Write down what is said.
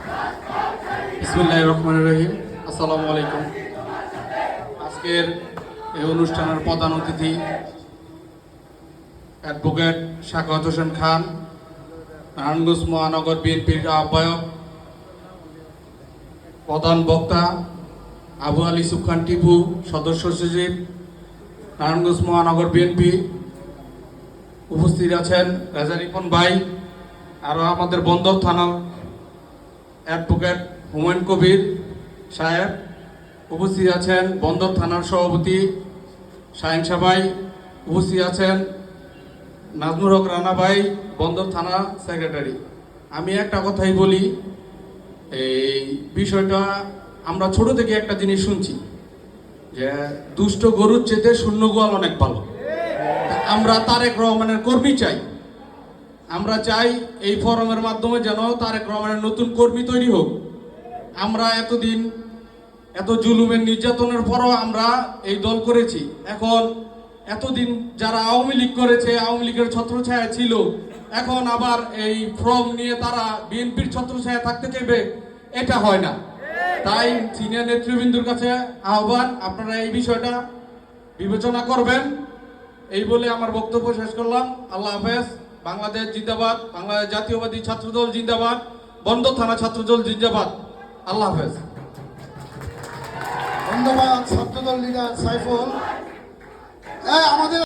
বিসমিল্লাহির রহমানির রহিম। আসসালামু আলাইকুম। আজকের এই অনুষ্ঠানের প্রধান অতিথি অ্যাডভোকেট সাখাওয়াত হোসেন খান, নারায়ণগঞ্জ মহানগর বিএনপির আহ্বায়ক। প্রধান বক্তা আবু আলী ইউসুফ খান টিপু, সদস্য সচিব, নারায়ণগঞ্জ মহানগর বিএনপি। উপস্থিত আছেন রেজা রিপন ভাই, আরও আমাদের বন্দর থানার অ্যাডভোকেট হুমায়ুন কবির সাহেব। উপস্থিত আছেন বন্দর থানার সভাপতি শাহিন সাবাই। উপস্থিত আছেন নাজমুল হক রানা ভাই, বন্দর থানা সেক্রেটারি। আমি একটা কথাই বলি, এই বিষয়টা আমরা ছোট থেকে একটা জিনিস শুনছি যে দুষ্ট গরুর চেতে শূন্য গোয়াল অনেক ভালো। আমরা তারেক রহমানের কর্মী চাই। আমরা চাই এই ফোরামের মাধ্যমে যেন তারেক রহমানের নতুন কর্মী তৈরি হোক। আমরা এতদিন এত জুলুমের নির্যাতনের পরও আমরা এই দল করেছি। এখন এতদিন যারা আওয়ামী লীগ করেছে, আওয়ামী লীগের ছত্রছায়া ছিল, এখন আবার এই ফর্ম নিয়ে তারা বিএনপির ছত্রছায়া থাকতে চাইবে, এটা হয় না। তাই সিনিয়র নেতৃবৃন্দুর কাছে আহ্বান, আপনারা এই বিষয়টা বিবেচনা করবেন। এই বলে আমার বক্তব্য শেষ করলাম। আল্লাহ হাফেজ। বাংলাদেশ জিন্দাবাদ, বাংলাদেশ জাতীয়বাদী ছাত্রদল জিন্দাবাদ, বন্দর থানা ছাত্রদল জিন্দাবাদ। আল্লাহ হাফেজ। ধন্যবাদ ছাত্রদল লিডার সাইফুল। আমাদের